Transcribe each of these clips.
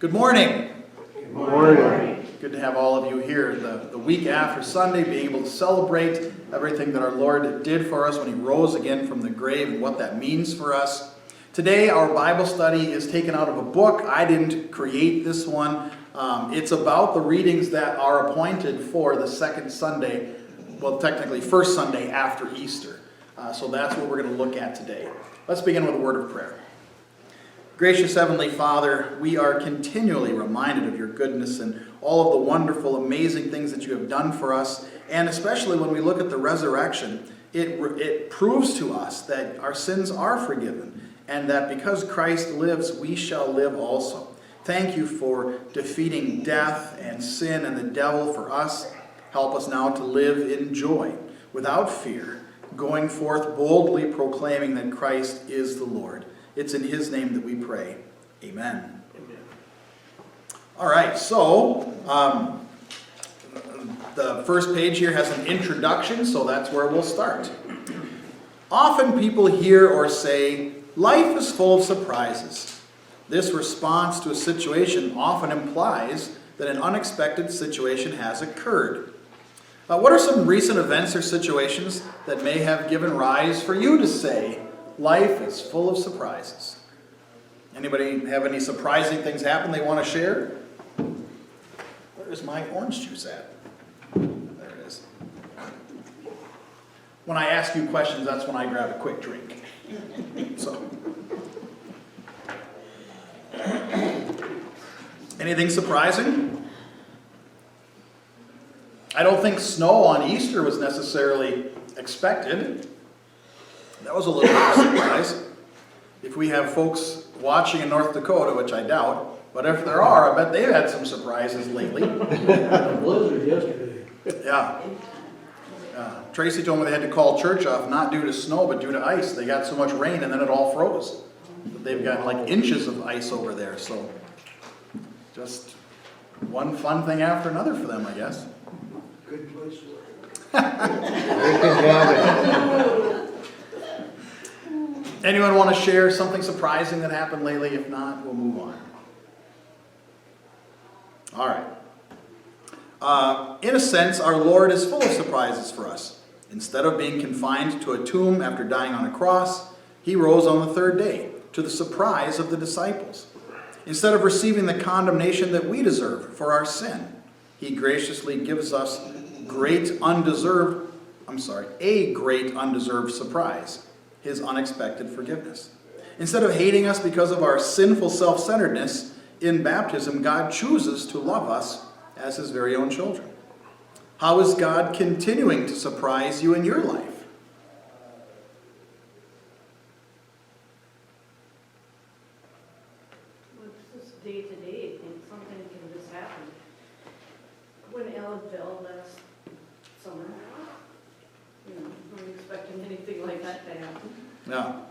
Good morning. Good morning. Good to have all of you here the week after Sunday, being able to celebrate everything that our Lord did for us when He rose again from the grave and what that means for us. Today, our Bible study is taken out of a book. I didn't create this one. It's about the readings that are appointed for the second Sunday, well, technically first Sunday after Easter. So that's what we're going to look at today. Let's begin with a word of prayer. Gracious Heavenly Father, we are continually reminded of your goodness and all of the wonderful, amazing things that you have done for us. And especially when we look at the resurrection, it proves to us that our sins are forgiven and that because Christ lives, we shall live also. Thank you for defeating death and sin and the devil for us. Help us now to live in joy, without fear, going forth boldly proclaiming that Christ is the Lord. It's in His name that we pray. Amen. Amen. All right, so the first page here has an introduction, so that's where we'll start. Often people hear or say, life is full of surprises. This response to a situation often implies that an unexpected situation has occurred. What are some recent events or situations that may have given rise for you to say, life is full of surprises? Anybody have any surprising things happen they want to share? Where's my orange juice at? There it is. When I ask you questions, that's when I grab a quick drink. So, anything surprising? I don't think snow on Easter was necessarily expected. That was a little bit of a surprise. If we have folks watching in North Dakota, which I doubt, but if there are, I bet they've had some surprises lately. A blizzard yesterday. Yeah. Tracy told me they had to call church off, not due to snow, but due to ice. They got so much rain and then it all froze. But they've got like inches of ice over there, so just one fun thing after another for them, I guess. Good place to work. Anyone want to share something surprising that happened lately? If not, we'll move on. All right. In a sense, our Lord is full of surprises for us. Instead of being confined to a tomb after dying on a cross, He rose on the third day, to the surprise of the disciples. Instead of receiving the condemnation that we deserve for our sin, He graciously gives us a great undeserved surprise, His unexpected forgiveness. Instead of hating us because of our sinful self-centeredness, in baptism, God chooses to love us as His very own children. How is God continuing to surprise you in your life? Well, it's just day to day, and something can just happen. When Ellen fell last summer, weren't expecting anything like that to happen. Yeah.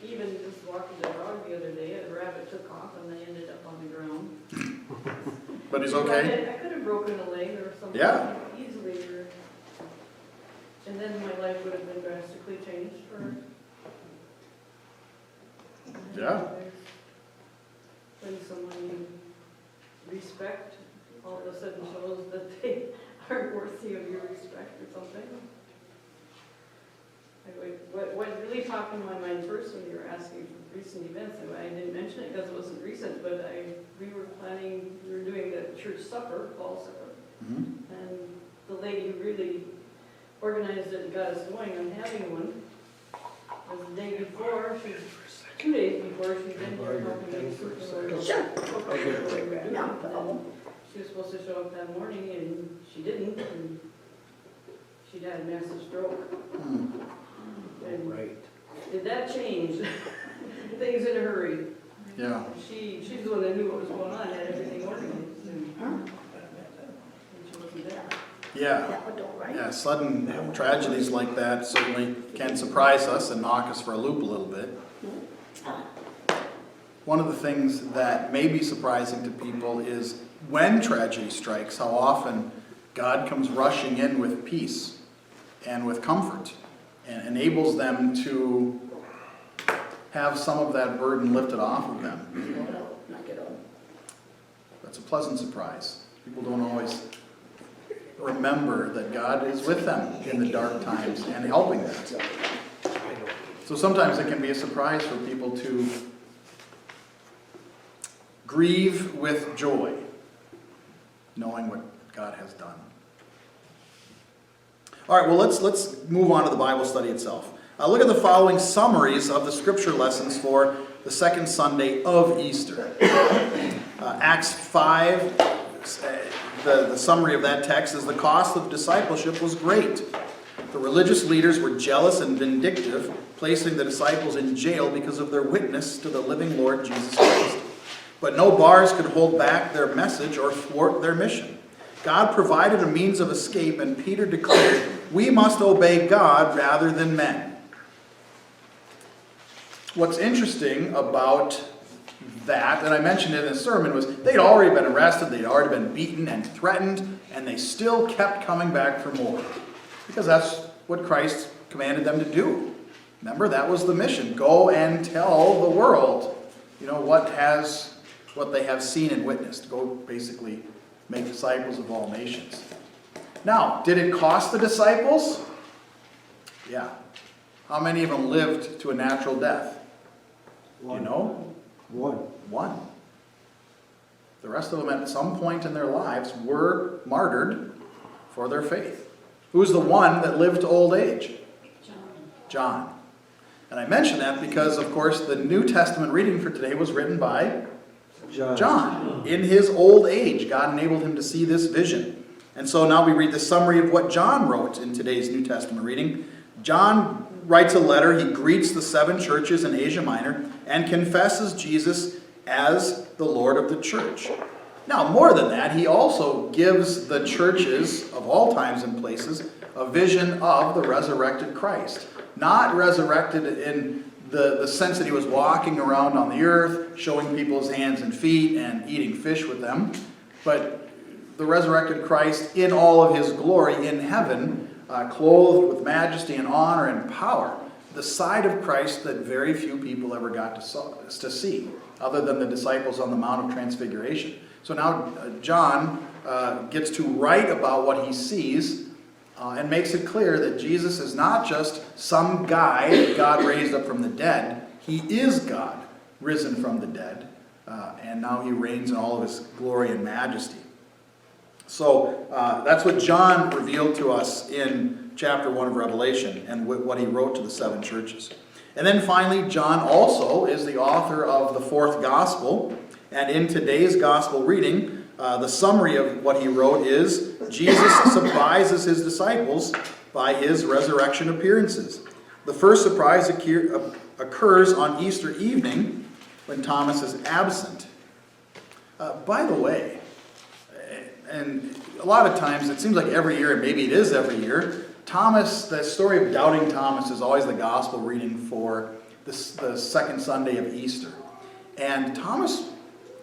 Even just walking the dog the other day, a rabbit took off and they ended up on the ground. But he's okay? I could have broken a leg or something. Yeah. Easily. And then my life would have been drastically changed for. Yeah. When someone you respect all of a sudden shows that they aren't worthy of your respect or something. What really popped in my mind first when you were asking for recent events, I didn't mention it because it wasn't recent, but we were doing the church supper, fall supper, and the lady who really organized it and got us going on having one was the day before, 2 days before, she'd been here helping me supervise. Sure. She was supposed to show up that morning and she didn't, and she'd had a massive stroke. And Right. did that change things in a hurry? Yeah. She's the one that knew what was going on, had everything organized, and she wasn't there. Yeah. Yeah, sudden tragedies like that certainly can surprise us and knock us for a loop a little bit. One of the things that may be surprising to people is when tragedy strikes, how often God comes rushing in with peace and with comfort and enables them to have some of that burden lifted off of them. pleasant surprise. People don't always remember that God is with them in the dark times and helping them. So sometimes it can be a surprise for people to grieve with joy, knowing what God has done. All right, well, let's move on to the Bible study itself. Look at the following summaries of the scripture lessons for the second Sunday of Easter. Acts 5, the summary of that text is the cost of discipleship was great. The religious leaders were jealous and vindictive, placing the disciples in jail because of their witness to the living Lord Jesus Christ. But no bars could hold back their message or thwart their mission. God provided a means of escape, and Peter declared, "We must obey God rather than men." What's interesting about that, and I mentioned it in a sermon, was they'd already been arrested, they'd already been beaten and threatened, and they still kept coming back for more. Because that's what Christ commanded them to do. Remember, that was the mission. Go and tell the world, what they have seen and witnessed. Go basically make disciples of all nations. Now, did it cost the disciples? Yeah. How many of them lived to a natural death? One. You know? One. The rest of them at some point in their lives were martyred for their faith. Who's the one that lived to old age? John. And I mention that because, of course, the New Testament reading for today was written by John. In his old age, God enabled him to see this vision. And so now we read the summary of what John wrote in today's New Testament reading. John writes a letter. He greets the 7 churches in Asia Minor and confesses Jesus as the Lord of the church. Now, more than that, he also gives the churches of all times and places a vision of the resurrected Christ. Not resurrected in the sense that he was walking around on the earth, showing people his hands and feet and eating fish with them, but the resurrected Christ in all of his glory in heaven, clothed with majesty and honor and power. The side of Christ that very few people ever got to see, other than the disciples on the Mount of Transfiguration. So now John gets to write about what he sees and makes it clear that Jesus is not just some guy that God raised up from the dead. He is God, risen from the dead, and now he reigns in all of his glory and majesty. So that's what John revealed to us in chapter 1 of Revelation and what he wrote to the 7 churches. And then finally, John also is the author of the 4th gospel. And in today's gospel reading, the summary of what he wrote is, Jesus surprises his disciples by his resurrection appearances. The first surprise occurs on Easter evening when Thomas is absent. By the way, and a lot of times, it seems like every year, and maybe it is every year, the story of doubting Thomas is always the gospel reading for the second Sunday of Easter. And Thomas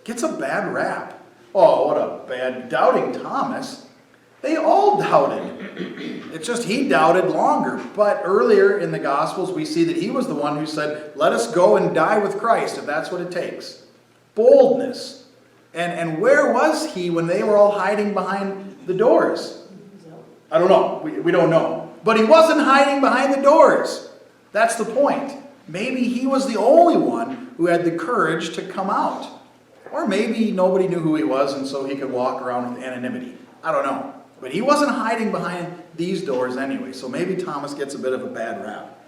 gets a bad rap. Oh, what a bad doubting Thomas. They all doubted. It's just he doubted longer. But earlier in the Gospels, we see that he was the one who said, let us go and die with Christ if that's what it takes. Boldness. And where was he when they were all hiding behind the doors? I don't know. We don't know. But he wasn't hiding behind the doors. That's the point. Maybe he was the only one who had the courage to come out. Or maybe nobody knew who he was and so he could walk around with anonymity. I don't know. But he wasn't hiding behind these doors anyway. So maybe Thomas gets a bit of a bad rap.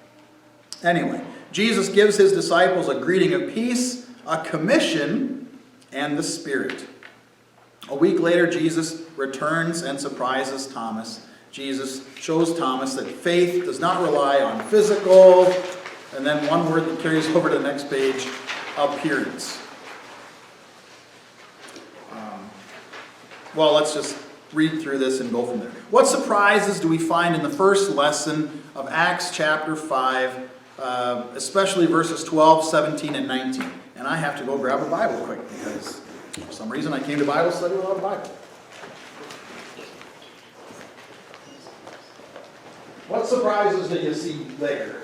Anyway, Jesus gives his disciples a greeting of peace, a commission, and the Spirit. A week later, Jesus returns and surprises Thomas. Jesus shows Thomas that faith does not rely on physical, and then one word that carries over to the next page, appearance. Well, let's just read through this and go from there. What surprises do we find in the first lesson of Acts chapter 5, especially verses 12, 17, and 19? And I have to go grab a Bible quick because for some reason I came to Bible study without a Bible. What surprises do you see there?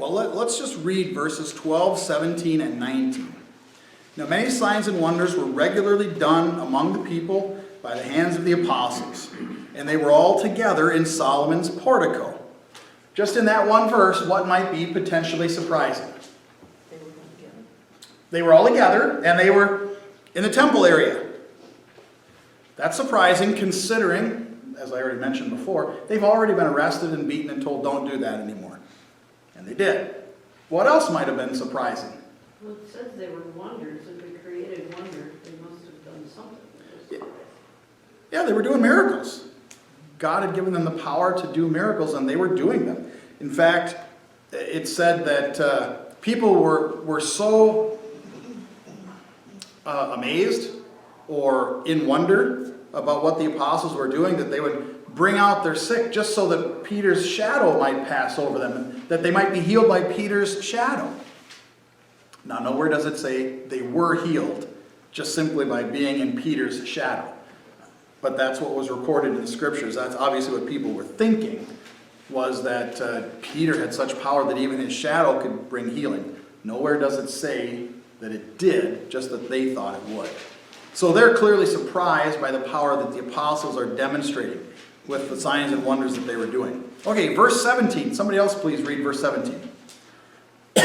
Well, let's just read verses 12, 17, and 19. Now, many signs and wonders were regularly done among the people by the hands of the apostles, and they were all together in Solomon's portico. Just in that one verse, what might be potentially surprising? They were all together, and they were in the temple area. That's surprising considering, as I already mentioned before, they've already been arrested and beaten and told don't do that anymore. And they did. What else might have been surprising? Well, it says they were wonders. If they created wonder, they must have done something. Yeah, they were doing miracles. God had given them the power to do miracles, and they were doing them. In fact, it said that people were so amazed or in wonder about what the apostles were doing that they would bring out their sick just so that Peter's shadow might pass over them, and that they might be healed by Peter's shadow. Now, nowhere does it say they were healed just simply by being in Peter's shadow. But that's what was recorded in the scriptures. That's obviously what people were thinking, was that Peter had such power that even his shadow could bring healing. Nowhere does it say that it did, just that they thought it would. So they're clearly surprised by the power that the apostles are demonstrating with the signs and wonders that they were doing. Okay, verse 17. Somebody else please read verse 17. But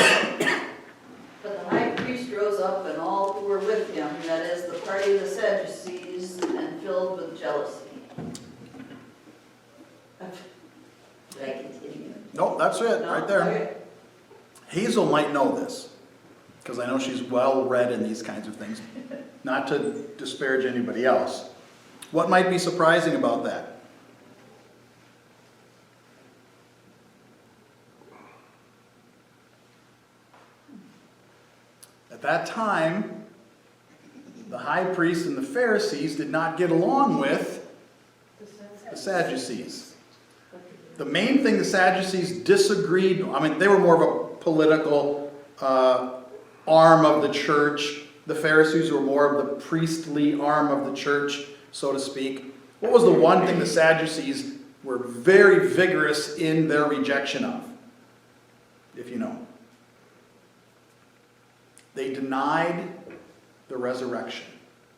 the high priest rose up, and all who were with him, that is, the party of the Sadducees, and filled with jealousy. Did I continue? Nope, that's it, No? right there. Okay. Hazel might know this, because I know she's well read in these kinds of things. Not to disparage anybody else. What might be surprising about that? At that time, the high priest and the Pharisees did not get along with the Sadducees. The main thing the Sadducees disagreed, they were more of a political arm of the church. The Pharisees were more of the priestly arm of the church, so to speak. What was the one thing the Sadducees were very vigorous in their rejection of, if you know? They denied the resurrection.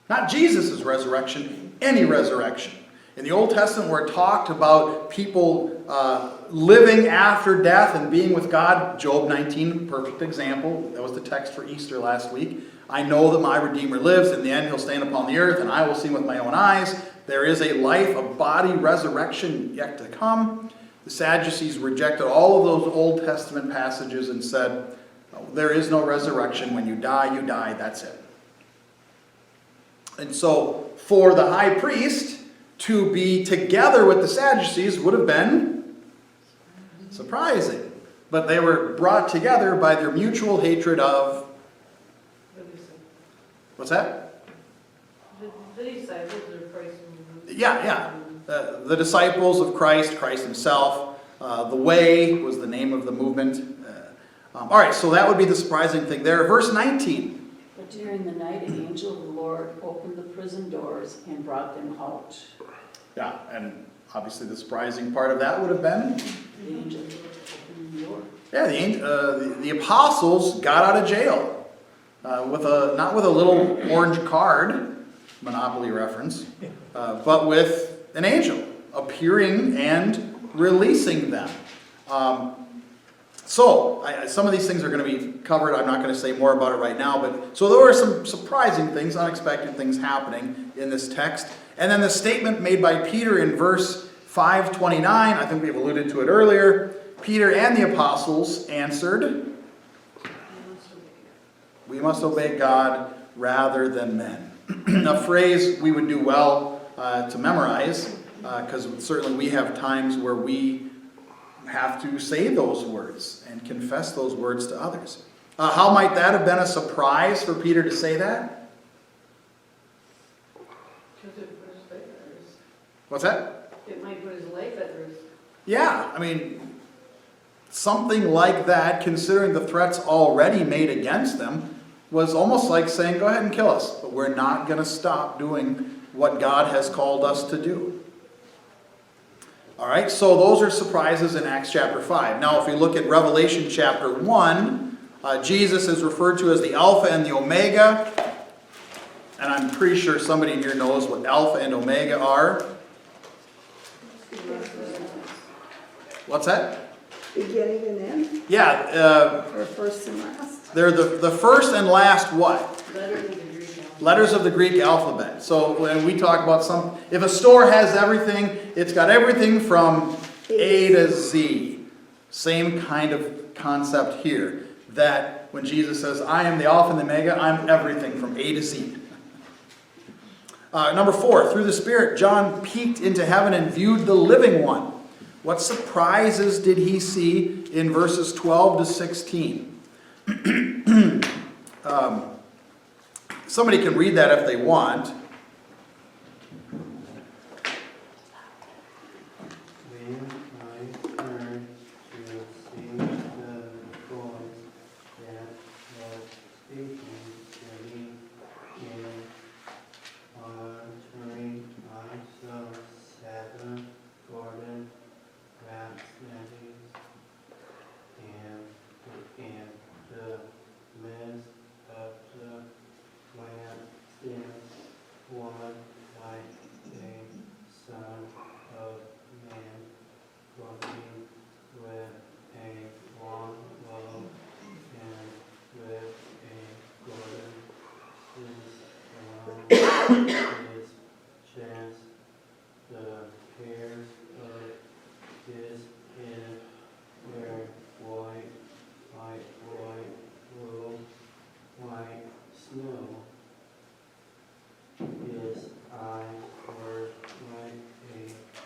Not Jesus' resurrection, any resurrection. In the Old Testament, where it talked about people living after death and being with God, Job 19, perfect example. That was the text for Easter last week. I know that my Redeemer lives. In the end, he'll stand upon the earth, and I will see him with my own eyes. There is a life, a body resurrection yet to come. The Sadducees rejected all of those Old Testament passages and said, there is no resurrection. When you die, that's it. And so, for the high priest to be together with the Sadducees would have been surprising. But they were brought together by their mutual hatred of... What's that? The disciples of Christ. Yeah. The disciples of Christ, Christ himself. The Way was the name of the movement. All right, so that would be the surprising thing there. Verse 19. But during the night, an angel of the Lord opened the prison doors and brought them out. Yeah, and obviously the surprising part of that would have been... The angel of the Lord opened the door. Yeah, the apostles got out of jail. Not with a little orange card, Monopoly reference, but with an angel appearing and releasing them. Some of these things are going to be covered. I'm not going to say more about it right now. So there were some surprising things, unexpected things happening in this text. And then the statement made by Peter in verse 5:29, I think we've alluded to it earlier. Peter and the apostles answered, "We must obey God rather than men." A phrase we would do well to memorize, because certainly we have times where we have to say those words and confess those words to others. How might that have been a surprise for Peter to say that? Because it put his life at risk. What's that? It might put his life at risk. Yeah, something like that, considering the threats already made against them, was almost like saying, go ahead and kill us, but we're not going to stop doing what God has called us to do. All right, so those are surprises in Acts chapter 5. Now, if we look at Revelation chapter 1, Jesus is referred to as the Alpha and the Omega. And I'm pretty sure somebody here knows what Alpha and Omega are. What's that? Beginning and end, Yeah, or first and last? they're the first and last what? Letters of the Greek alphabet. Letters of the Greek alphabet. So when we talk about if a store has everything, it's got everything from A to Z. Same kind of concept here. That when Jesus says, I am the Alpha and the Omega, I'm everything from A to Z. Number 4, through the Spirit, John peeked into heaven and viewed the living one. What surprises did he see in verses 12 to 16? Somebody can read that if they want. When I turned to see the voice that was speaking to me in answering, I saw 7 golden lampstands, and in the midst of the lampstands one like a son of man, walking with a long bow and with a golden fleece around his chest. The hairs of his head were white wool, white snow. His eyes were like a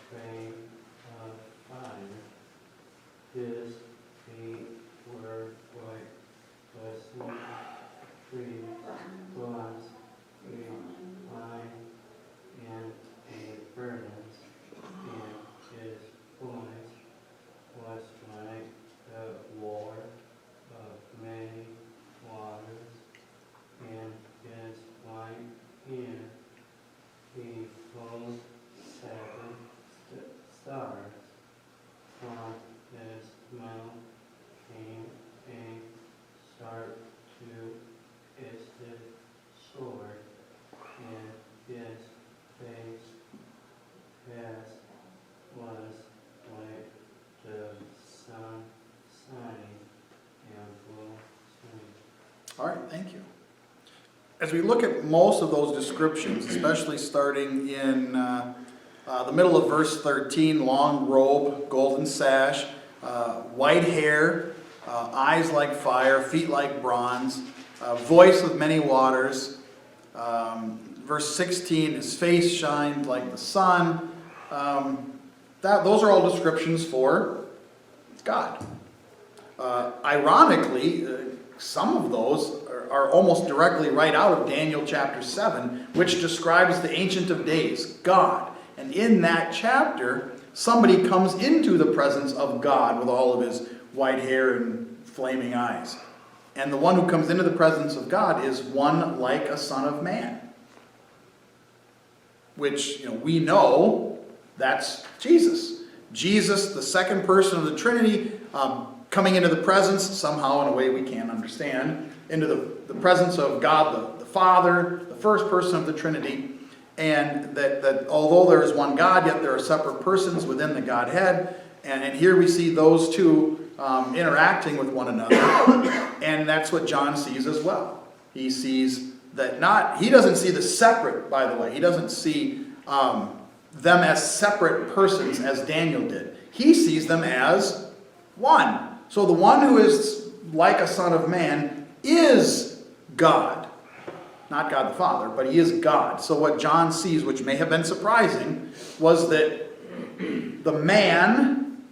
flame of fire. His feet were white, glistening, free glass, fine, and a burdens, and his voice was like the roar of many waters, and his right hand he holds 7 stars. From his mouth came a sharp two-edged sword, and his face was like the sun shining and full swing. All right, thank you. As we look at most of those descriptions, especially starting in the middle of verse 13, long robe, golden sash, white hair, eyes like fire, feet like bronze, voice of many waters. Verse 16, his face shined like the sun. Those are all descriptions for God. Ironically, some of those are almost directly right out of Daniel chapter 7, which describes the Ancient of Days, God. And in that chapter, somebody comes into the presence of God with all of his white hair and flaming eyes. And the one who comes into the presence of God is one like a son of man. Which, we know that's Jesus. Jesus, the second person of the Trinity, coming into the presence, somehow in a way we can't understand, into the presence of God the Father, the first person of the Trinity, and that although there is one God, yet there are separate persons within the Godhead, and here we see those two interacting with one another, and that's what John sees as well. He sees that he doesn't see the separate, by the way, he doesn't see them as separate persons as Daniel did. He sees them as one. So the one who is like a son of man is God. Not God the Father, but he is God. So what John sees, which may have been surprising, was that the man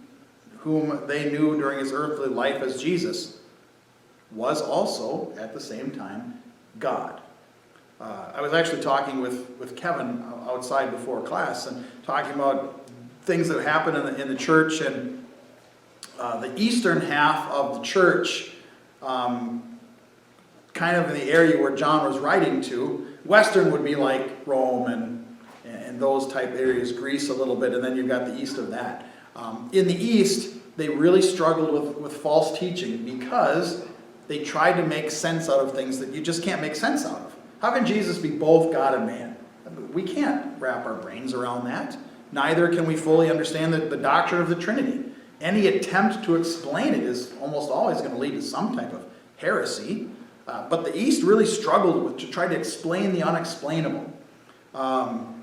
whom they knew during his earthly life as Jesus was also, at the same time, God. I was actually talking with Kevin outside before class and talking about things that happen in the church, and the eastern half of the church, kind of in the area where John was writing to. Western would be like Rome and those type areas, Greece a little bit, and then you've got the east of that. In the East, they really struggled with false teaching because they tried to make sense out of things that you just can't make sense out of. How can Jesus be both God and man? We can't wrap our brains around that. Neither can we fully understand the doctrine of the Trinity. Any attempt to explain it is almost always going to lead to some type of heresy. But the East really struggled to try to explain the unexplainable.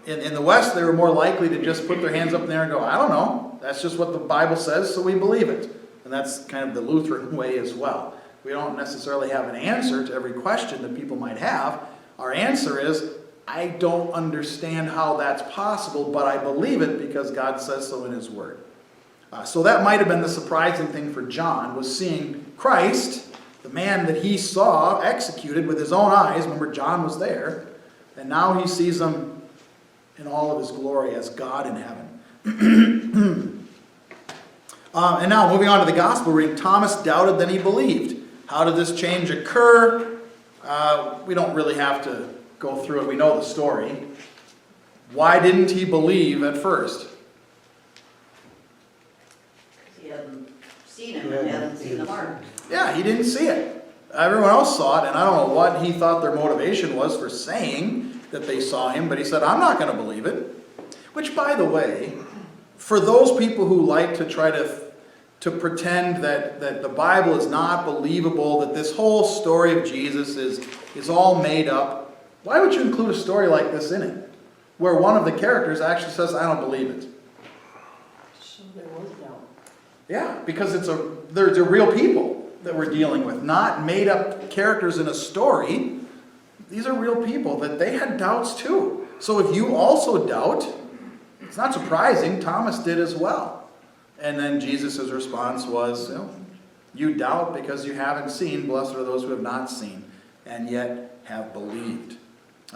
In the West, they were more likely to just put their hands up in the air and go, I don't know. That's just what the Bible says, so we believe it. And that's kind of the Lutheran way as well. We don't necessarily have an answer to every question that people might have. Our answer is, I don't understand how that's possible, but I believe it because God says so in His Word. So that might have been the surprising thing for John, was seeing Christ, the man that he saw executed with his own eyes. Remember, John was there. And now he sees him in all of his glory as God in heaven. And now, moving on to the gospel reading, Thomas doubted, then he believed. How did this change occur? We don't really have to go through it. We know the story. Why didn't he believe at first? He hadn't seen him and hadn't seen the mark. Yeah, he didn't see it. Everyone else saw it, and I don't know what he thought their motivation was for saying that they saw him, but he said, I'm not going to believe it. Which, by the way, for those people who like to try to pretend that the Bible is not believable, that this whole story of Jesus is all made up, why would you include a story like this in it? Where one of the characters actually says, I don't believe it. So there was doubt. Yeah, because they're real people that we're dealing with, not made up characters in a story. These are real people that they had doubts too. So if you also doubt, it's not surprising, Thomas did as well. And then Jesus' response was, you doubt because you haven't seen, blessed are those who have not seen and yet have believed.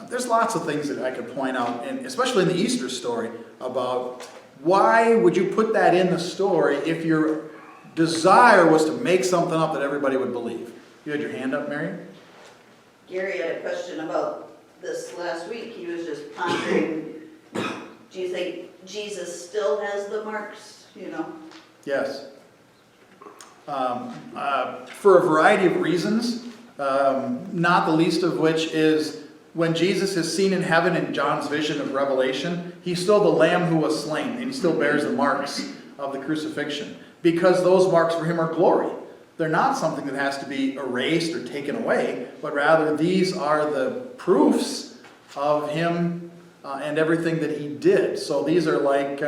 There's lots of things that I could point out, and especially in the Easter story, about why would you put that in the story if your desire was to make something up that everybody would believe. You had your hand up, Mary? Gary had a question about this last week. He was just pondering, do you think Jesus still has the marks, Yes. For a variety of reasons, not the least of which is when Jesus is seen in heaven in John's vision of Revelation, he's still the Lamb who was slain, and he still bears the marks of the crucifixion. Because those marks for him are glory. They're not something that has to be erased or taken away, but rather these are the proofs of him and everything that he did. So these are like,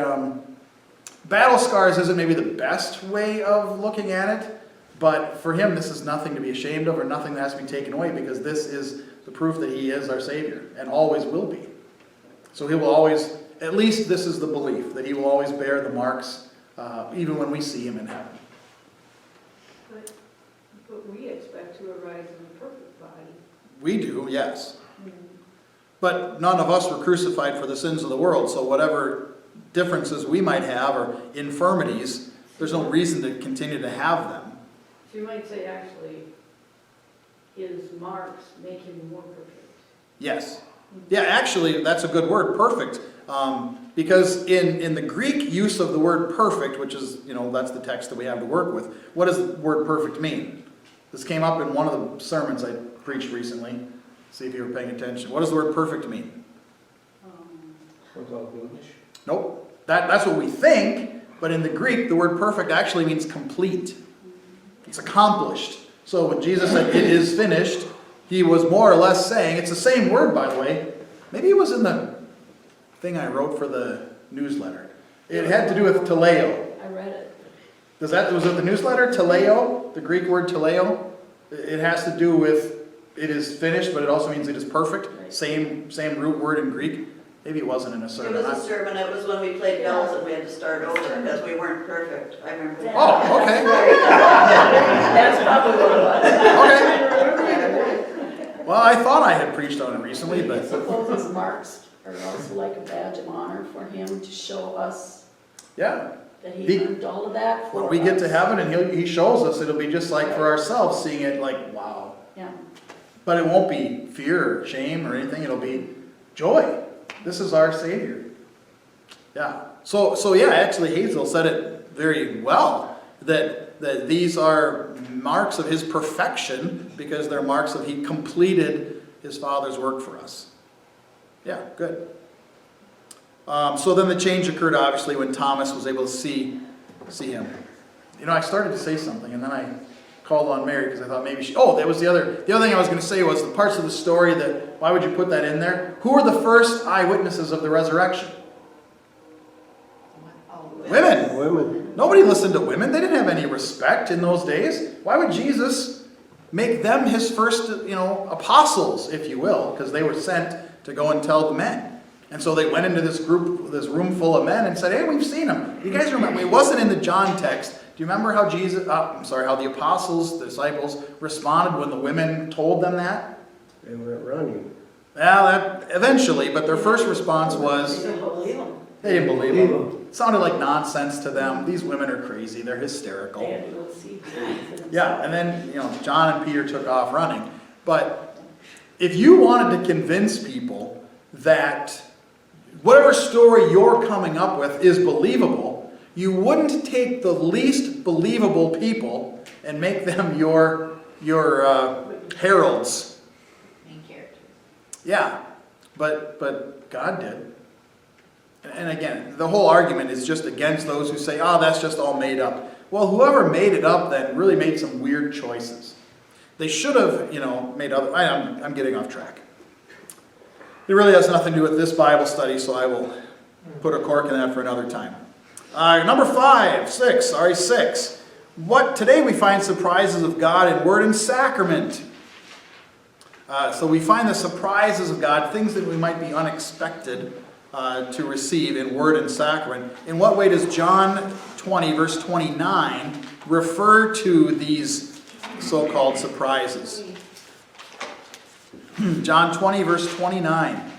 battle scars isn't maybe the best way of looking at it, but for him this is nothing to be ashamed of or nothing that has to be taken away, because this is the proof that he is our Savior and always will be. So he will always, at least this is the belief, that he will always bear the marks even when we see him in heaven. But we expect to arise in a perfect body. We do, yes. But none of us were crucified for the sins of the world, so whatever differences we might have or infirmities, there's no reason to continue to have them. So you might say, actually, his marks make him more perfect. Yes. Yeah, actually, that's a good word, perfect. Because in the Greek use of the word perfect, which is, that's the text that we have to work with, what does the word perfect mean? This came up in one of the sermons I preached recently. See if you were paying attention. What does the word perfect mean? Without blemish. Nope. That's what we think, but in the Greek, the word perfect actually means complete. It's accomplished. So when Jesus said, it is finished, he was more or less saying, it's the same word, by the way. Maybe it was in the thing I wrote for the newsletter. It had to do with teleo. I read it. Was it the newsletter? Teleo? The Greek word teleo? It has to do with it is finished, but it also means it is perfect. Right. Same root word in Greek. Maybe it wasn't in a It sermon. was a sermon. It was when we played bells and we had to start over because we weren't perfect. I remember that. Oh, okay. That's probably what it was. Okay. Well, I thought I had preached on it recently, I but suppose his marks are also like a badge of honor for him to show us yeah. that he earned all of that for When we get to us. heaven and he shows us, it'll be just like for ourselves, seeing it like, wow. Yeah. But it won't be fear or shame or anything. It'll be joy. This is our Savior. Yeah. So yeah, actually Hazel said it very well, that these are marks of his perfection because they're marks of he completed his Father's work for us. Yeah, good. So then the change occurred obviously when Thomas was able to see him. You know, I started to say something and then I called on Mary because I thought maybe that was the other thing I was going to say was the parts of the story that, why would you put that in there? Who were the first eyewitnesses of the resurrection? Women. Women. Nobody listened to women. They didn't have any respect in those days. Why would Jesus make them his first, apostles, if you will, because they were sent to go and tell the men. And so they went into this room full of men and said, hey, we've seen him. You guys remember, it wasn't in the John text. Do you remember how how the apostles, the disciples, responded when the women told them that? They went running. Well, eventually, but their first response was, They didn't believe him. they didn't believe him. It sounded like nonsense to them. These women are crazy. They're hysterical. They had to go see for themselves. Yeah, and then, John and Peter took off running. But if you wanted to convince people that whatever story you're coming up with is believable, you wouldn't take the least believable people and make them your heralds. Main characters. Yeah, but God did. And again, the whole argument is just against those who say, that's just all made up. Well, whoever made it up then really made some weird choices. They should have, made other... I'm getting off track. It really has nothing to do with this Bible study, so I will put a cork in that for another time. Number 6. Today we find surprises of God in word and sacrament. So we find the surprises of God, things that we might be unexpected to receive in word and sacrament. In what way does John 20, verse 29, refer to these so-called surprises? John 20, verse 29.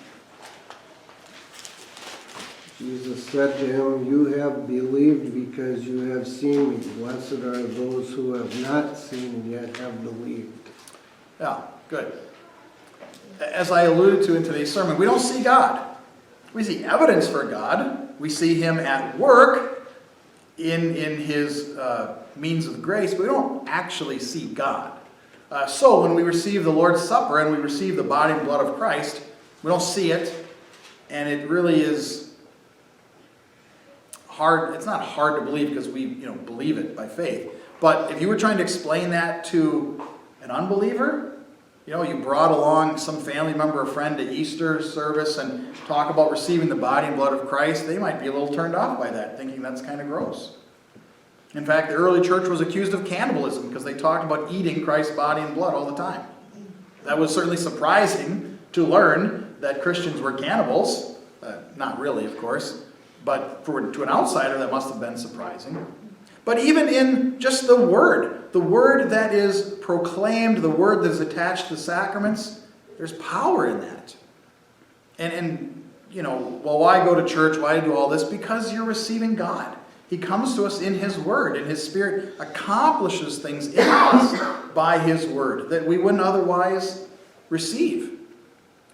Jesus said to him, you have believed because you have seen me. Blessed are those who have not seen and yet have believed. Yeah, good. As I alluded to in today's sermon, we don't see God. We see evidence for God. We see him at work in his means of grace, but we don't actually see God. So when we receive the Lord's Supper and we receive the body and blood of Christ, we don't see it, and it really is hard. It's not hard to believe because we believe it by faith. But if you were trying to explain that to an unbeliever, you brought along some family member or friend to Easter service and talk about receiving the body and blood of Christ, they might be a little turned off by that, thinking that's kind of gross. In fact, the early church was accused of cannibalism because they talked about eating Christ's body and blood all the time. That was certainly surprising to learn that Christians were cannibals. Not really, of course, but to an outsider that must have been surprising. But even in just the word that is proclaimed, the word that is attached to the sacraments, there's power in that. And why go to church? Why do all this? Because you're receiving God. He comes to us in his word, and his Spirit accomplishes things in us by his word that we wouldn't otherwise receive.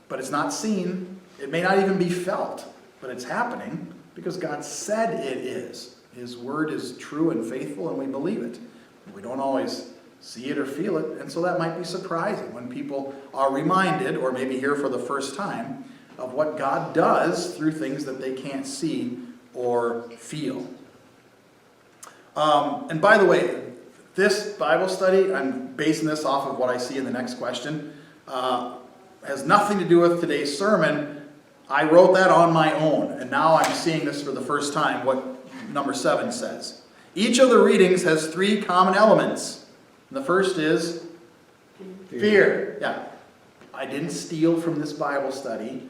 But it's not seen. It may not even be felt, but it's happening because God said it is. His word is true and faithful, and we believe it. We don't always see it or feel it, and so that might be surprising when people are reminded, or maybe hear for the first time, of what God does through things that they can't see or feel. And by the way, this Bible study, I'm basing this off of what I see in the next question, has nothing to do with today's sermon. I wrote that on my own, and now I'm seeing this for the first time, what number 7 says. Each of the readings has 3 common elements. And the first is fear. Yeah. I didn't steal from this Bible study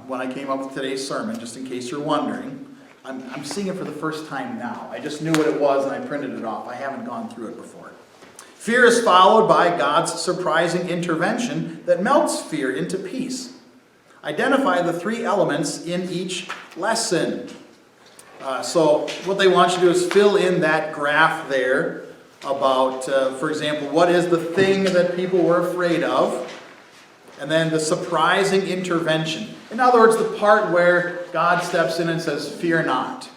when I came up with today's sermon, just in case you're wondering. I'm seeing it for the first time now. I just knew what it was and I printed it off. I haven't gone through it before. Fear is followed by God's surprising intervention that melts fear into peace. Identify the 3 elements in each lesson. So what they want you to do is fill in that graph there about, for example, what is the thing that people were afraid of? And then the surprising intervention. In other words, the part where God steps in and says, fear not.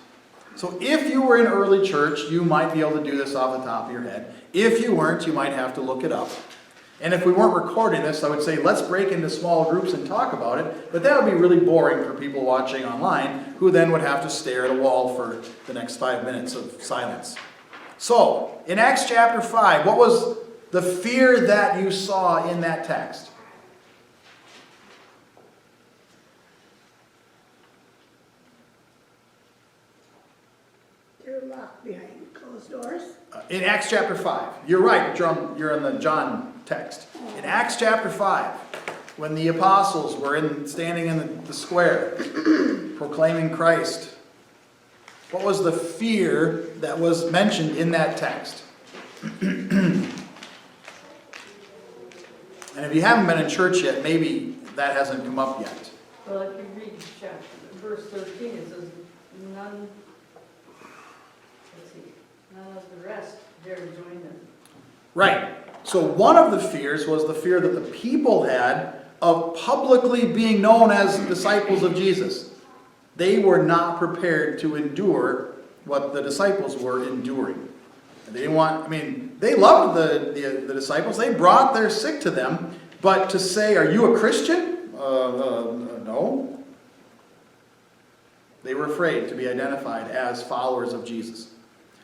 So if you were in early church, you might be able to do this off the top of your head. If you weren't, you might have to look it up. And if we weren't recording this, I would say let's break into small groups and talk about it. But that would be really boring for people watching online, who then would have to stare at a wall for the next 5 minutes of silence. So, in Acts chapter 5, what was the fear that you saw in that text? They're locked behind closed doors. In Acts chapter 5. You're right, you're in the John text. In Acts chapter 5, when the apostles were standing in the square, proclaiming Christ, what was the fear that was mentioned in that text? And if you haven't been in church yet, maybe that hasn't come up yet. Well, if you read chapter, verse 13, it says, none of the rest dare to join them. Right. So one of the fears was the fear that the people had of publicly being known as disciples of Jesus. They were not prepared to endure what the disciples were enduring. They didn't want, they loved the disciples. They brought their sick to them. But to say, are you a Christian? No. They were afraid to be identified as followers of Jesus.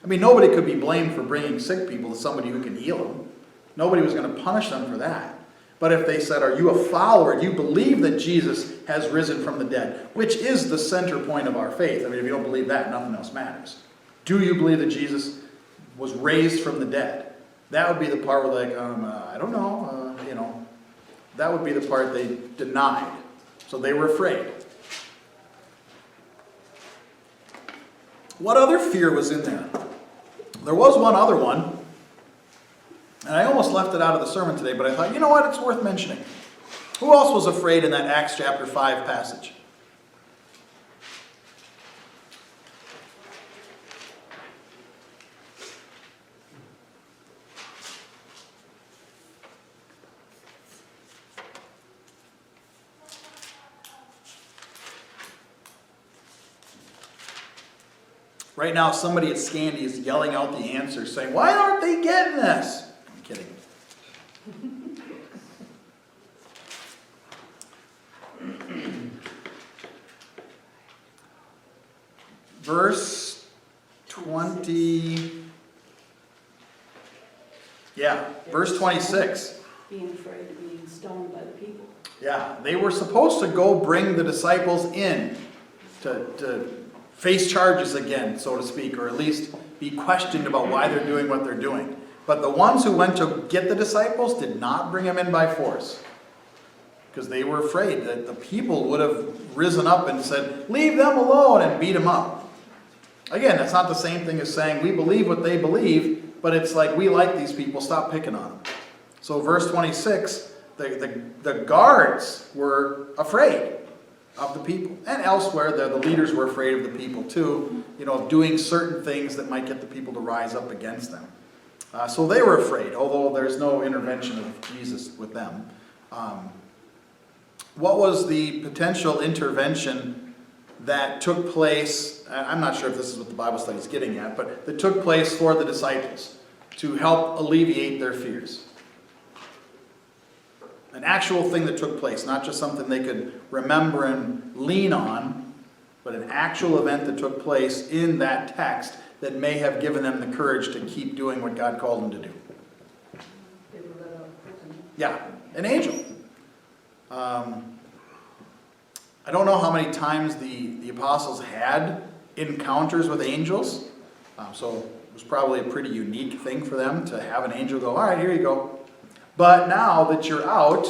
Nobody could be blamed for bringing sick people to somebody who can heal them. Nobody was going to punish them for that. But if they said, are you a follower? Do you believe that Jesus has risen from the dead? Which is the center point of our faith. If you don't believe that, nothing else matters. Do you believe that Jesus was raised from the dead? That would be the part where I don't know. That would be the part they denied. So they were afraid. What other fear was in there? There was one other one. And I almost left it out of the sermon today, but I thought, you know what, it's worth mentioning. Who else was afraid in that Acts chapter 5 passage? Right now, somebody at Scandi is yelling out the answers, saying, why aren't they getting this? I'm kidding. Verse 20. Yeah, verse 26. Being afraid of being stoned by the people. Yeah, they were supposed to go bring the disciples in to face charges again, so to speak, or at least be questioned about why they're doing what they're doing. But the ones who went to get the disciples did not bring them in by force, because they were afraid that the people would have risen up and said, leave them alone, and beat them up. Again, that's not the same thing as saying we believe what they believe, but it's like we like these people, stop picking on them. So verse 26, the guards were afraid of the people. And elsewhere, the leaders were afraid of the people too, of doing certain things that might get the people to rise up against them. So they were afraid, although there's no intervention of Jesus with them. What was the potential intervention that took place? I'm not sure if this is what the Bible study is getting at, but that took place for the disciples to help alleviate their fears. An actual thing that took place, not just something they could remember and lean on, but an actual event that took place in that text that may have given them the courage to keep doing what God called them to do. They were let out of prison. Yeah, an angel. I don't know how many times the apostles had encounters with angels, so it was probably a pretty unique thing for them to have an angel go, all right, here you go. But now that you're out,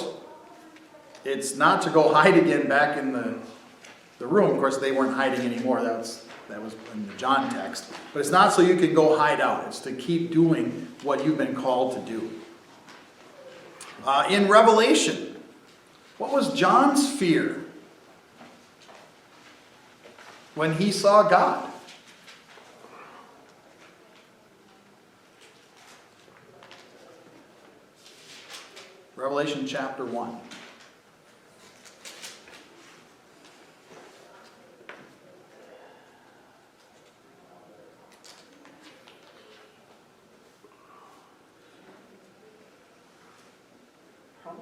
it's not to go hide again back in the room. Of course, they weren't hiding anymore. That was in the John text. But it's not so you can go hide out. It's to keep doing what you've been called to do. In Revelation, what was John's fear when he saw God? Revelation chapter 1.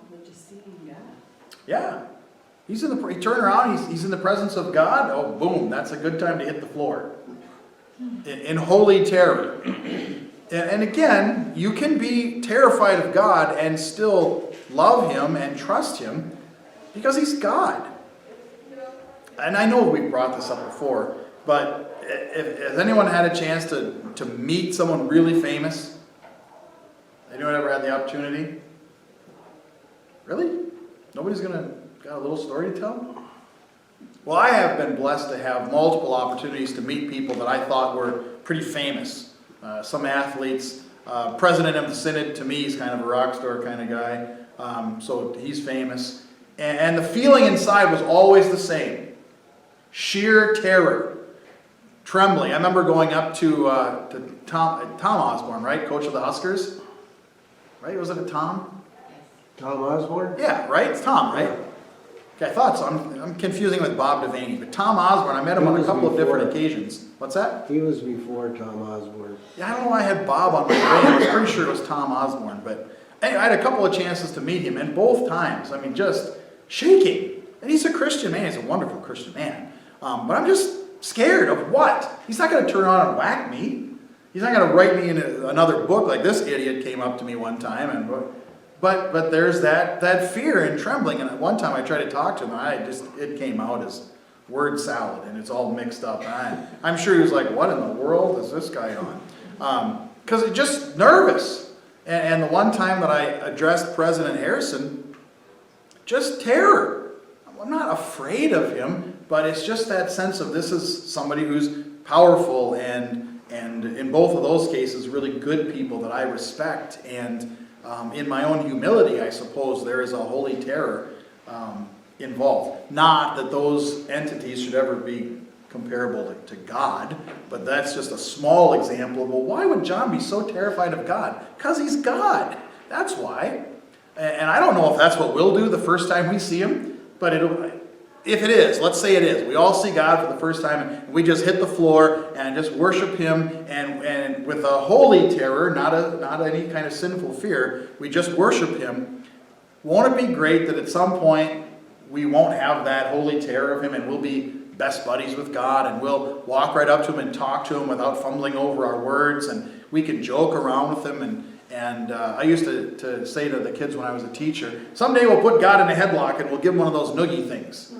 Probably just seeing God. Yeah. He turned around, he's in the presence of God. Oh, boom, that's a good time to hit the floor. In holy terror. And again, you can be terrified of God and still love Him and trust Him because He's God. And I know we've brought this up before, but has anyone had a chance to meet someone really famous? Anyone ever had the opportunity? Really? Nobody's got a little story to tell? Well, I have been blessed to have multiple opportunities to meet people that I thought were pretty famous. Some athletes. President of the Synod, to me, he's kind of a rock star kind of guy. So he's famous. And the feeling inside was always the same. Sheer terror. Trembling. I remember going up to Tom Osborne, right? Coach of the Huskers. Right? Was it a Tom? Tom Osborne? Yeah, right? It's Tom, right? Okay, I thought so. I'm confusing with Bob Devaney. But Tom Osborne, I met him on a couple of different occasions. What's that? He was before Tom Osborne. Yeah, I don't know why I had Bob on my brain. I was pretty sure it was Tom Osborne. But anyway, I had a couple of chances to meet him, and both times, I mean, just shaking. And he's a Christian man. He's a wonderful Christian man. But I'm just scared of what? He's not going to turn on and whack me. He's not going to write me in another book like this idiot came up to me one time. But there's that fear and trembling. And one time I tried to talk to him, and it came out as word salad, and it's all mixed up. I'm sure he was like, what in the world is this guy on? Because it's just nervous. And the one time that I addressed President Harrison, just terror. I'm not afraid of him, but it's just that sense of this is somebody who's powerful and in both of those cases, really good people that I respect. And in my own humility, I suppose, there is a holy terror involved. Not that those entities should ever be comparable to God, but that's just a small example of, well, why would John be so terrified of God? Because he's God. That's why. And I don't know if that's what we'll do the first time we see him, but if it is, let's say it is, we all see God for the first time and we just hit the floor and just worship Him and with a holy terror, not any kind of sinful fear, we just worship Him. Won't it be great that at some point we won't have that holy terror of Him and we'll be best buddies with God and we'll walk right up to Him and talk to Him without fumbling over our words and we can joke around with Him and I used to say to the kids when I was a teacher, someday we'll put God in a headlock and we'll give Him one of those noogie things.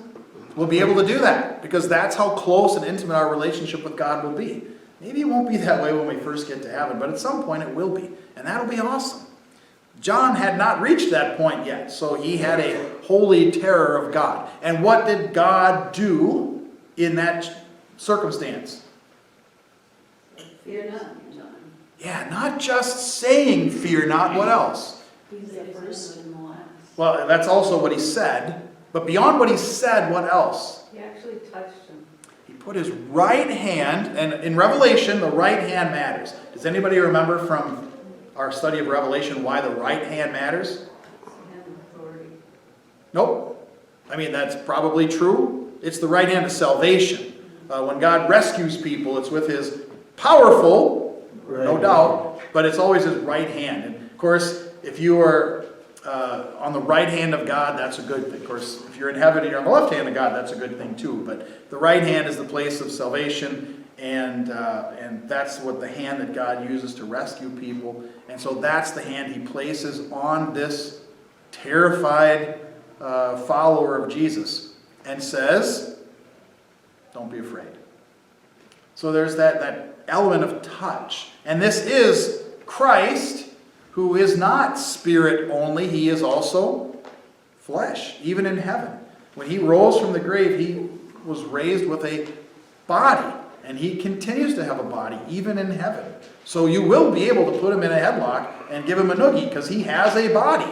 We'll be able to do that because that's how close and intimate our relationship with God will be. Maybe it won't be that way when we first get to heaven, but at some point it will be. And that'll be awesome. John had not reached that point yet, so he had a holy terror of God. And what did God do in that circumstance? Fear not, John. Yeah, not just saying fear not, what else? He's the first and the last. Well, that's also what he said. But beyond what he said, what else? He actually touched him. He put his right hand, and in Revelation, the right hand matters. Does anybody remember from our study of Revelation why the right hand matters? Hand of authority. Nope. I mean, that's probably true. It's the right hand of salvation. When God rescues people, it's with His powerful, no doubt, but it's always His right hand. And of course, if you are on the right hand of God, that's a good thing. Of course, if you're in heaven and you're on the left hand of God, that's a good thing too. But the right hand is the place of salvation, and that's what the hand that God uses to rescue people. And so that's the hand He places on this terrified follower of Jesus and says, don't be afraid. So there's that element of touch. And this is Christ, who is not spirit only, He is also flesh, even in heaven. When He rose from the grave, He was raised with a body, and He continues to have a body, even in heaven. So you will be able to put Him in a headlock and give Him a noogie, because He has a body.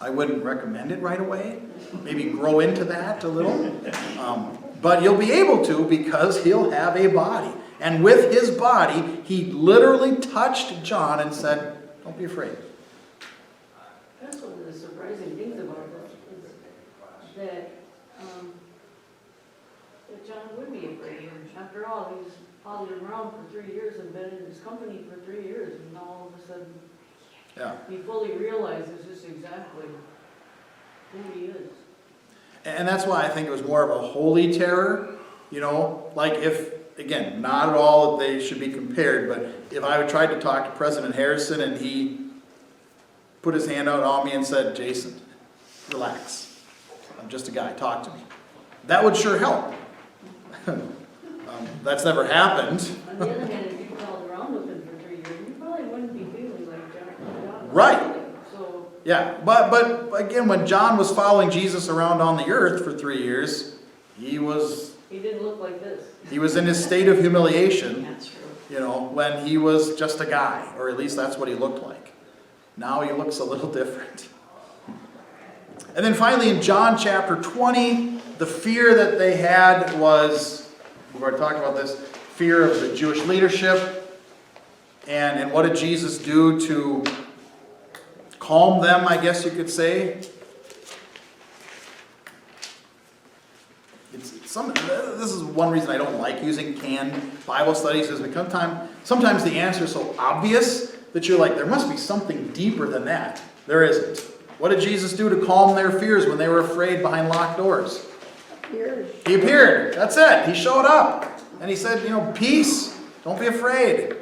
I wouldn't recommend it right away. Maybe grow into that a little. But you'll be able to, because He'll have a body. And with His body, He literally touched John and said, don't be afraid. That's one of the surprising things about this, is that John would be afraid. After all, he's followed him around for 3 years and been in his company for 3 years, and all of a sudden, Yeah. he fully realizes just exactly who he is. And that's why I think it was more of a holy terror, you know, like if, again, not at all that they should be compared, but if I would try to talk to President Harrison and he put his hand out on me and said, Jason, relax, I'm just a guy, talk to me, that would sure help. That's never happened. On the other hand, if you followed around with him for 3 years, you probably wouldn't be feeling like John. Right. So, Yeah, but again, when John was following Jesus around on the earth for 3 years, he didn't look like this. was in his state of humiliation, That's true. you know, when he was just a guy, or at least that's what he looked like. Now he looks a little different. And then finally in John chapter 20, the fear that they had was, we've already talked about this, fear of the Jewish leadership. And what did Jesus do to calm them, I guess you could say? This is one reason I don't like using canned Bible studies, is because sometimes the answer is so obvious that you're like, there must be something deeper than that. There isn't. What did Jesus do to calm their fears when they were afraid behind locked doors? He appeared. That's it. He showed up. And he said, you know, peace. Don't be afraid.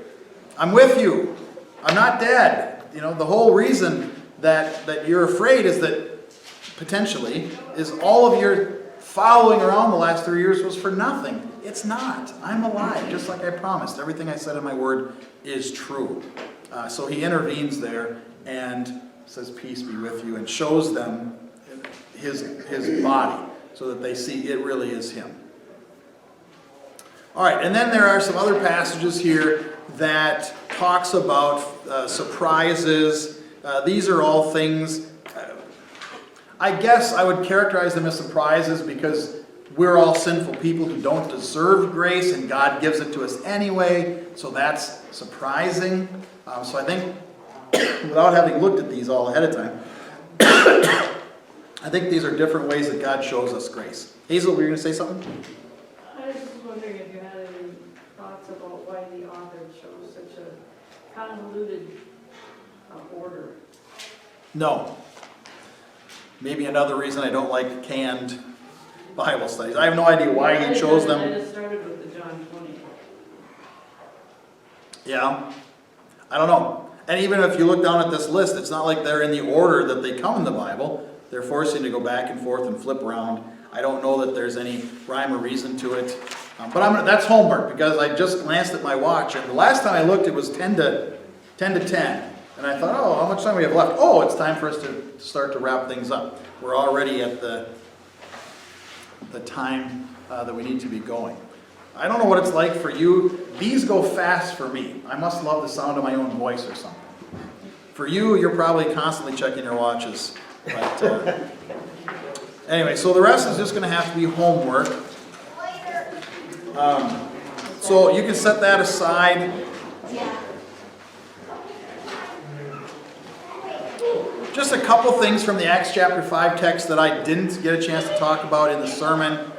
I'm with you. I'm not dead. You know, the whole reason that you're afraid is that, potentially, is all of your following around the last 3 years was for nothing. It's not. I'm alive, just like I promised. Everything I said in my word is true. So he intervenes there and says, peace be with you, and shows them his body so that they see it really is him. All right, and then there are some other passages here that talks about surprises. These are all things, I guess I would characterize them as surprises because we're all sinful people who don't deserve grace, and God gives it to us anyway, so that's surprising. So I think, without having looked at these all ahead of time, I think these are different ways that God shows us grace. Hazel, were you going to say something? I was just wondering if you had any thoughts about why the author chose such a convoluted order. No. Maybe another reason I don't like canned Bible studies. I have no idea why he chose I them. just started with the John 20. Yeah. I don't know. And even if you look down at this list, it's not like they're in the order that they come in the Bible. They're forcing to go back and forth and flip around. I don't know that there's any rhyme or reason to it. But that's homework, because I just glanced at my watch, and the last time I looked it was 10 to 10. And I thought, oh, how much time we have left? Oh, it's time for us to start to wrap things up. We're already at the time that we need to be going. I don't know what it's like for you. These go fast for me. I must love the sound of my own voice or something. For you, you're probably constantly checking your watches. But anyway, so the rest is just going to have to be homework. So you can set that aside. Just a couple things from the Acts chapter 5 text that I didn't get a chance to talk about in the sermon.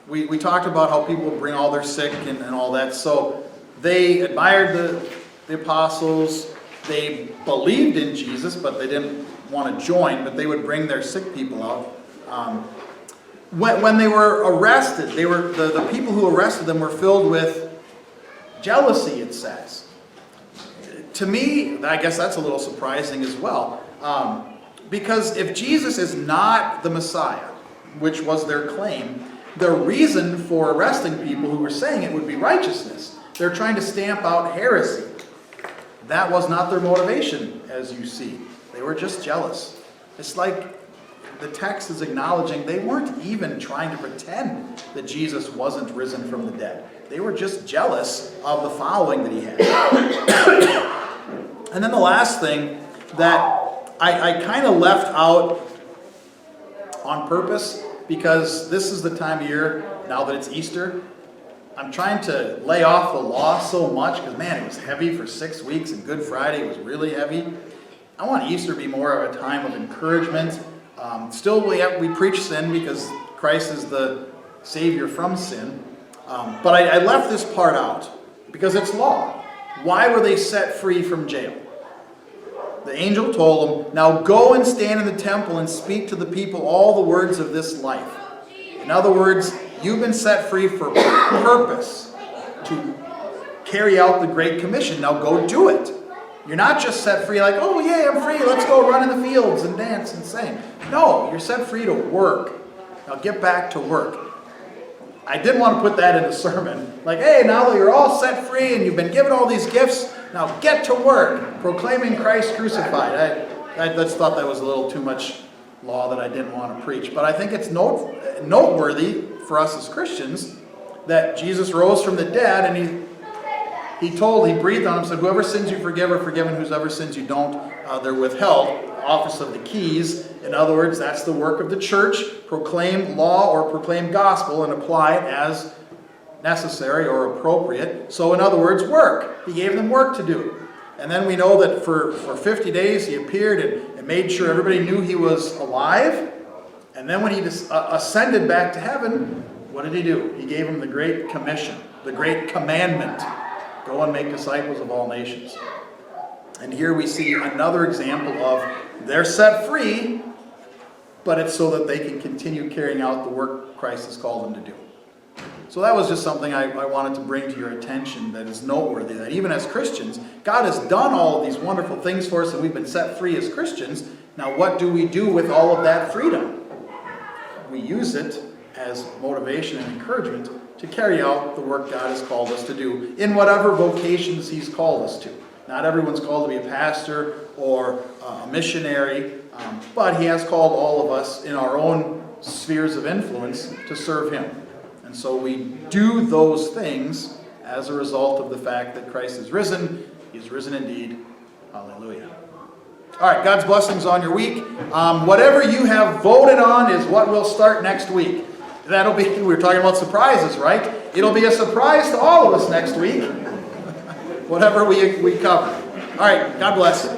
We talked about how people bring all their sick and all that. So they admired the apostles. They believed in Jesus, but they didn't want to join. But they would bring their sick people out. When they were arrested, the people who arrested them were filled with jealousy, it says. To me, I guess that's a little surprising as well. Because if Jesus is not the Messiah, which was their claim, the reason for arresting people who were saying it would be righteousness. They're trying to stamp out heresy. That was not their motivation, as you see. They were just jealous. It's like the text is acknowledging they weren't even trying to pretend that Jesus wasn't risen from the dead. They were just jealous of the following that he had. And then the last thing that I kind of left out on purpose, because this is the time of year, now that it's Easter, I'm trying to lay off the law so much, because man, it was heavy for 6 weeks, and Good Friday was really heavy. I want Easter to be more of a time of encouragement. Still, we preach sin because Christ is the Savior from sin. But I left this part out because it's law. Why were they set free from jail? the angel told him, "Now go and stand in the temple and speak to the people all the words of this life." In other words, you've been set free for purpose, to carry out the Great Commission. Now go do it. You're not just set free like, "Oh, yay, I'm free. Let's go run in the fields and dance and sing." No, you're set free to work. Now get back to work. I didn't want to put that in a sermon. Like, hey, now that you're all set free and you've been given all these gifts, now get to work, proclaiming Christ crucified. I just thought that was a little too much law that I didn't want to preach. But I think it's noteworthy for us as Christians that Jesus rose from the dead, and he breathed on him, said, "Whoever sins you forgive are forgiven, whoever sins you don't, they're withheld." Office of the keys. In other words, that's the work of the church. Proclaim law or proclaim gospel and apply it as necessary or appropriate. So in other words, work. He gave them work to do. And then we know that for 50 days he appeared and made sure everybody knew he was alive. And then when he ascended back to heaven, what did he do? He gave them the Great Commission, the Great Commandment. Go and make disciples of all nations. And here we see another example of they're set free, but it's so that they can continue carrying out the work Christ has called them to do. So that was just something I wanted to bring to your attention that is noteworthy, that even as Christians, God has done all of these wonderful things for us and we've been set free as Christians. Now what do we do with all of that freedom? We use it as motivation and encouragement to carry out the work God has called us to do in whatever vocations he's called us to. Not everyone's called to be a pastor or a missionary, but he has called all of us in our own spheres of influence to serve him. And so we do those things as a result of the fact that Christ is risen. He is risen indeed. Hallelujah. All right, God's blessings on your week. Whatever you have voted on is what will start next week. That'll be, we were talking about surprises, right? It'll be a surprise to all of us next week. Whatever we cover. All right, God bless.